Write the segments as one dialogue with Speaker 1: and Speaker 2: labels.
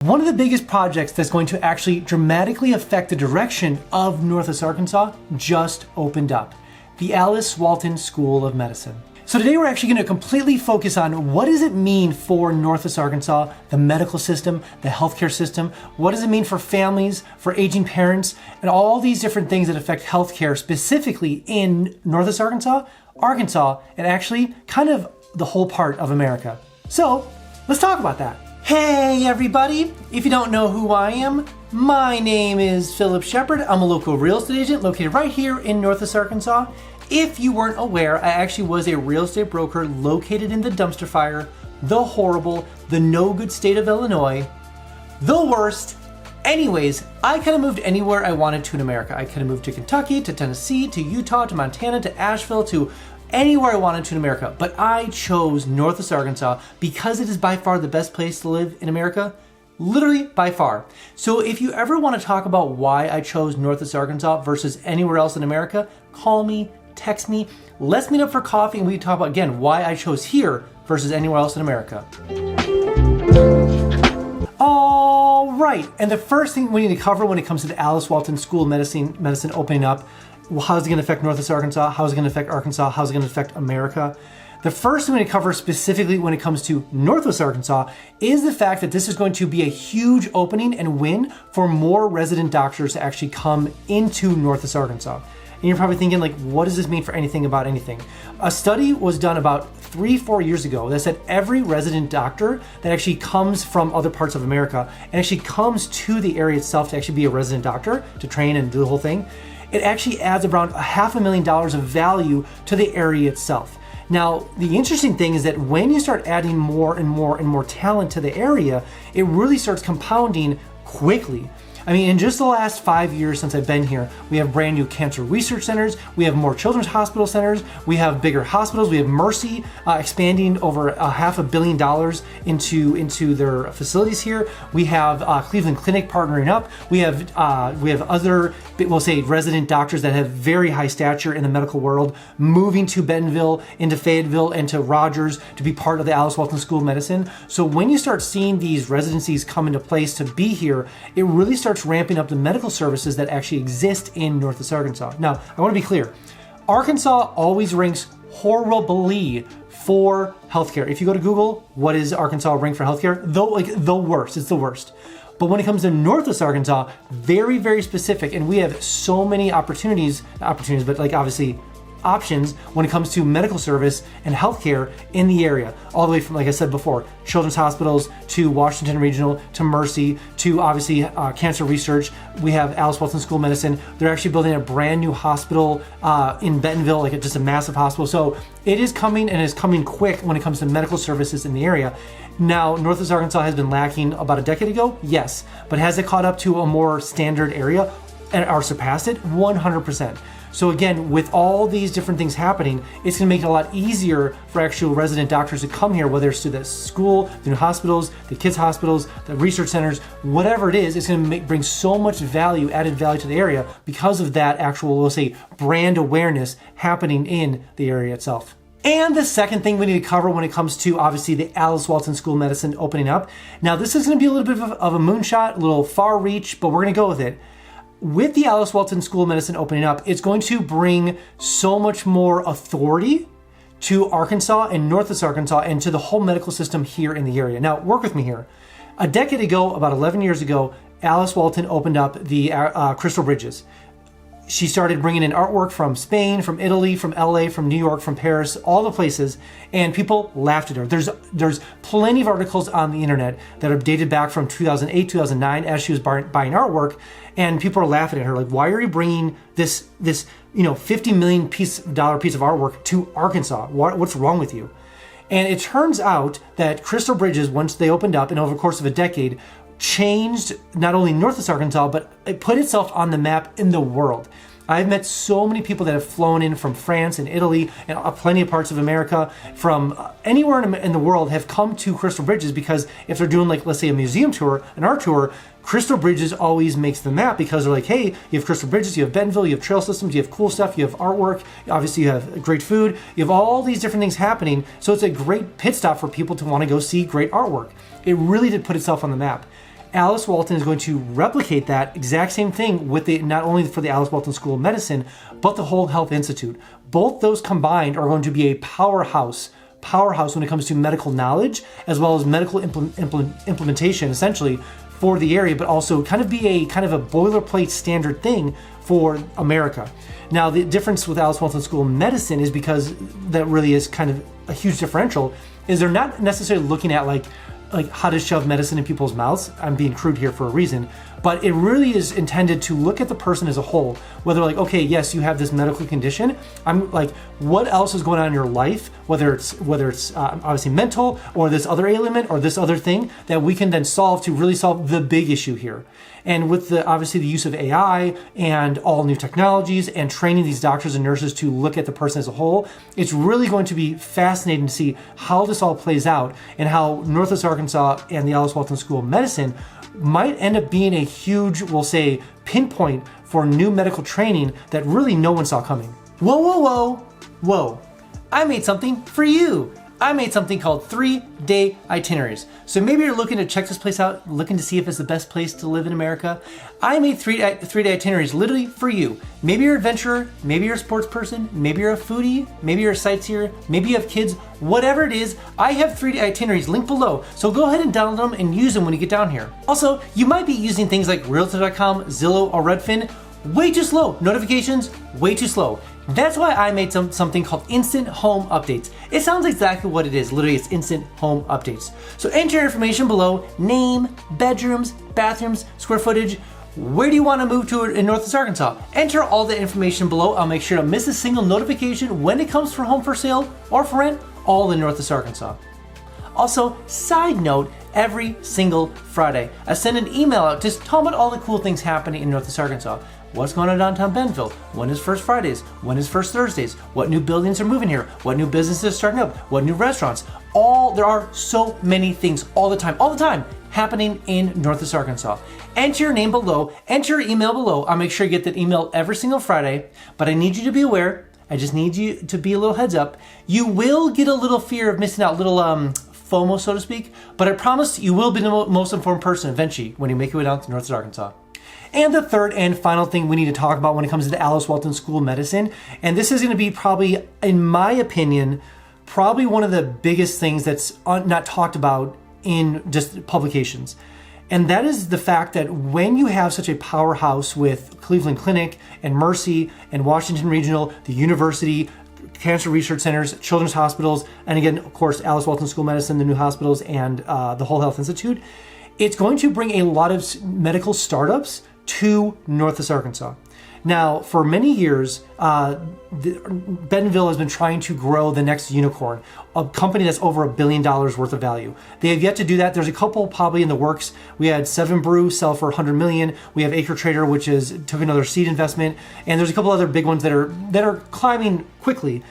Speaker 1: One of the biggest projects that's going to actually dramatically affect the direction of Northwest Arkansas just opened up, the Alice Walton School of Medicine. So today we're actually going to completely focus on what does it mean for Northwest Arkansas, the medical system, the healthcare system, what does it mean for families, for aging parents, and all these different things that affect healthcare specifically in Northwest Arkansas, and actually kind of the whole part of America. So let's talk about that. Hey everybody, if you don't know who I am, my name is Phillip Shepard. I'm a local real estate agent located right here in Northwest Arkansas. If you weren't aware, I actually was a real estate broker located in the dumpster fire, the horrible, the no good state of Illinois, the worst. Anyways, I kind of moved anywhere I wanted to in America. I kind of moved to Kentucky, to Tennessee, to Utah, to Montana, to Asheville, to anywhere I wanted to in America, but I chose Northwest Arkansas because it is by far the best place to live in America, literally by far. So if you ever want to talk about why I chose Northwest Arkansas versus anywhere else in America, call me, text me, let's meet up for coffee and we can talk about, again, why I chose here versus anywhere else in America. All right, and the first thing we need to cover when it comes to the Alice Walton School of Medicine opening up, how's it going to affect Northwest Arkansas? How's it going to affect Arkansas? How's it going to affect America? The first thing we need to cover specifically when it comes to Northwest Arkansas is the fact that this is going to be a huge opening and win for more resident doctors to actually come into Northwest Arkansas. And you're probably thinking, like, what does this mean for anything about anything? A study was done about 3-4 years ago that said every resident doctor that actually comes from other parts of America and actually comes to the area itself to actually be a resident doctor, to train and do the whole thing, it actually adds around $500,000 of value to the area itself. Now, the interesting thing is that when you start adding more and more and more talent to the area, it really starts compounding quickly. I mean, in just the last 5 years since I've been here, we have brand new cancer research centers, we have more children's hospital centers, we have bigger hospitals, we have Mercy expanding over $500 million into their facilities here. We have Cleveland Clinic partnering up. We have other, we'll say, resident doctors that have very high stature in the medical world moving to Bentonville, into Fayetteville, and to Rogers to be part of the Alice Walton School of Medicine. So when you start seeing these residencies come into place to be here, it really starts ramping up the medical services that actually exist in Northwest Arkansas. Now, I want to be clear. Arkansas always ranks horribly for healthcare. If you go to Google, what is Arkansas ranked for healthcare? The worst. It's the worst. But when it comes to Northwest Arkansas, very, very specific, and we have so many opportunities, but like obviously options when it comes to medical service and healthcare in the area, all the way from, like I said before, children's hospitals to Washington Regional to Mercy to obviously cancer research. We have Alice Walton School of Medicine. They're actually building a brand new hospital in Bentonville, like just a massive hospital. So it is coming, and it's coming quick when it comes to medical services in the area. Now, Northwest Arkansas has been lacking about a decade ago, yes, but has it caught up to a more standard area or surpassed it? 100%. So again, with all these different things happening, it's going to make it a lot easier for actual resident doctors to come here, whether it's to the school, the new hospitals, the kids' hospitals, the research centers, whatever it is. It's going to bring so much value, added value to the area because of that actual, we'll say, brand awareness happening in the area itself. And the second thing we need to cover when it comes to, obviously, the Alice Walton School of Medicine opening up. Now, this is going to be a little bit of a moonshot, a little far reach, but we're going to go with it. With the Alice Walton School of Medicine opening up, it's going to bring so much more authority to Arkansas and Northwest Arkansas and to the whole medical system here in the area. Now, work with me here. A decade ago, about 11 years ago, Alice Walton opened up the Crystal Bridges. She started bringing in artwork from Spain, from Italy, from LA, from New York, from Paris, all the places, and people laughed at her. There's plenty of articles on the internet that are dated back from 2008, 2009, as she was buying artwork, and people are laughing at her, like, why are you bringing this $50 million piece of artwork to Arkansas? What's wrong with you? And it turns out that Crystal Bridges, once they opened up, and over the course of a decade, changed not only Northwest Arkansas, but it put itself on the map in the world. I've met so many people that have flown in from France and Italy and plenty of parts of America, from anywhere in the world, have come to Crystal Bridges because if they're doing, like, let's say a museum tour, an art tour, Crystal Bridges always makes the map because they're like, hey, you have Crystal Bridges, you have Bentonville, you have trail systems, you have cool stuff, you have artwork, obviously you have great food, you have all these different things happening. So it's a great pit stop for people to want to go see great artwork. It really did put itself on the map. Alice Walton is going to replicate that exact same thing with not only for the Alice Walton School of Medicine, but the Whole Health Institute. Both those combined are going to be a powerhouse when it comes to medical knowledge, as well as medical implementation, essentially, for the area, but also kind of be a boilerplate standard thing for America. Now, the difference with Alice Walton School of Medicine is, because that really is kind of a huge differential, is they're not necessarily looking at like how to shove medicine in people's mouths. I'm being crude here for a reason, but it really is intended to look at the person as a whole. Whether like, okay, yes, you have this medical condition. I'm like, what else is going on in your life? Whether it's obviously mental, or this other ailment, or this other thing that we can then solve to really solve the big issue here. And with obviously the use of AI and all new technologies and training these doctors and nurses to look at the person as a whole, it's really going to be fascinating to see how this all plays out, and how Northwest Arkansas and the Alice Walton School of Medicine might end up being a huge, we'll say, pinpoint for new medical training that really no one saw coming. Whoa. I made something for you. I made something called 3-day itineraries. So maybe you're looking to check this place out, looking to see if it's the best place to live in America. I made 3-day itineraries literally for you. Maybe you're an adventurer, maybe you're a sports person, maybe you're a foodie, maybe you're a sightseer, maybe you have kids, whatever it is, I have 3-day itineraries linked below. So go ahead and download them and use them when you get down here. Also, you might be using things like Realtor.com, Zillow, or Redfin. Way too slow. Notifications, way too slow. That's why I made something called Instant Home Updates. It sounds exactly what it is. Literally, it's Instant Home Updates. So enter your information below: name, bedrooms, bathrooms, square footage. Where do you want to move to in Northwest Arkansas? Enter all the information below. I'll make sure to miss a single notification when it comes for home for sale or for rent, all in Northwest Arkansas. Also, side note, every single Friday, I send an email out just talking about all the cool things happening in Northwest Arkansas. What's going on downtown Bentonville? When is First Fridays? When is First Thursdays? What new buildings are moving here? What new businesses are starting up? What new restaurants? There are so many things all the time happening in Northwest Arkansas. Enter your name below, enter your email below. I'll make sure you get that email every single Friday, but I need you to be aware. I just need you to be a little heads up. You will get a little fear of missing out, little FOMO, so to speak, but I promise you will be the most informed person eventually when you make your way down to Northwest Arkansas. And the third and final thing we need to talk about when it comes to the Alice Walton School of Medicine, and this is going to be probably, in my opinion, probably one of the biggest things that's not talked about in just publications. And that is the fact that when you have such a powerhouse with Cleveland Clinic and Mercy and Washington Regional, the university, cancer research centers, children's hospitals, and again, of course, Alice Walton School of Medicine, the new hospitals, and the Whole Health Institute, it's going to bring a lot of medical startups to Northwest Arkansas. Now, for many years, Bentonville has been trying to grow the next unicorn, a company that's over $1 billion worth of value. They have yet to do that. There's a couple probably in the works. We had 7 Brew sell for $100 million. We have Acre Trader, which took another seed investment, and there's a couple other big ones that are climbing quickly.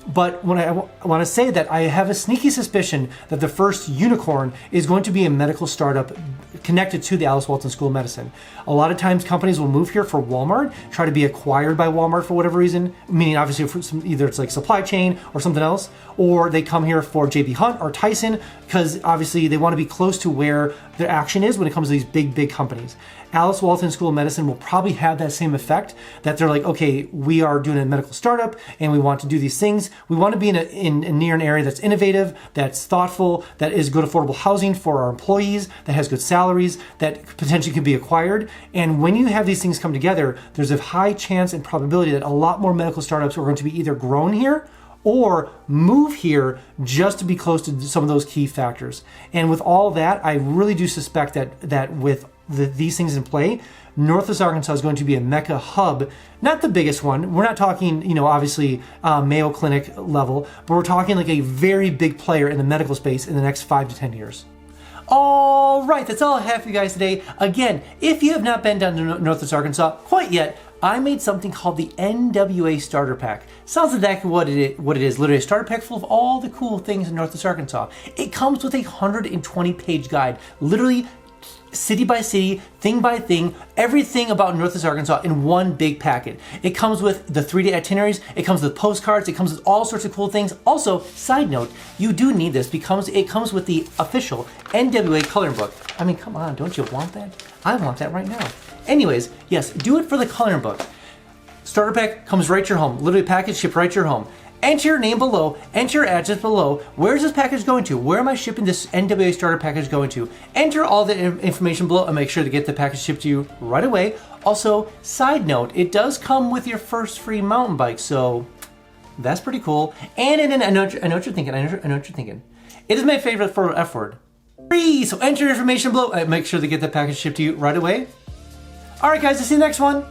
Speaker 1: But when I want to say that I have a sneaky suspicion that the first unicorn is going to be a medical startup connected to the Alice Walton School of Medicine. A lot of times companies will move here for Walmart, try to be acquired by Walmart for whatever reason, meaning obviously for either it's like supply chain or something else, or they come here for JB Hunt or Tyson because obviously they want to be close to where their action is when it comes to these big companies. Alice Walton School of Medicine will probably have that same effect, that they're like, okay, we are doing a medical startup and we want to do these things. We want to be near an area that's innovative, that's thoughtful, that is good affordable housing for our employees, that has good salaries, that potentially could be acquired. And when you have these things come together, there's a high chance and probability that a lot more medical startups are going to be either grown here or move here just to be close to some of those key factors. And with all that, I really do suspect that with these things in play, Northwest Arkansas is going to be a mecca hub, not the biggest one. We're not talking, obviously Mayo Clinic level, but we're talking like a very big player in the medical space in the next 5 to 10 years. All right, that's all I have for you guys today. Again, if you have not been down to Northwest Arkansas quite yet, I made something called the NWA Starter Pack. Sounds exactly what it is. Literally a starter pack full of all the cool things in Northwest Arkansas. It comes with a 120-page guide, literally city by city, thing by thing, everything about Northwest Arkansas in one big packet. It comes with the 3-day itineraries, it comes with postcards, it comes with all sorts of cool things. Also, side note, you do need this because it comes with the official NWA coloring book. I mean, come on, don't you want that? I want that right now. Anyways, yes, do it for the coloring book. Starter pack comes right to your home, literally package shipped right to your home. Enter your name below, enter your address below. Where's this package going to? Where am I shipping this NWA starter package going to? Enter all the information below and make sure to get the package shipped to you right away. Also, side note, it does come with your first free mountain bike, so that's pretty cool. And I know what you're thinking, I know what you're thinking. It is my favorite for F word. Free! So enter your information below and make sure to get the package shipped to you right away. All right, guys, I'll see you next one.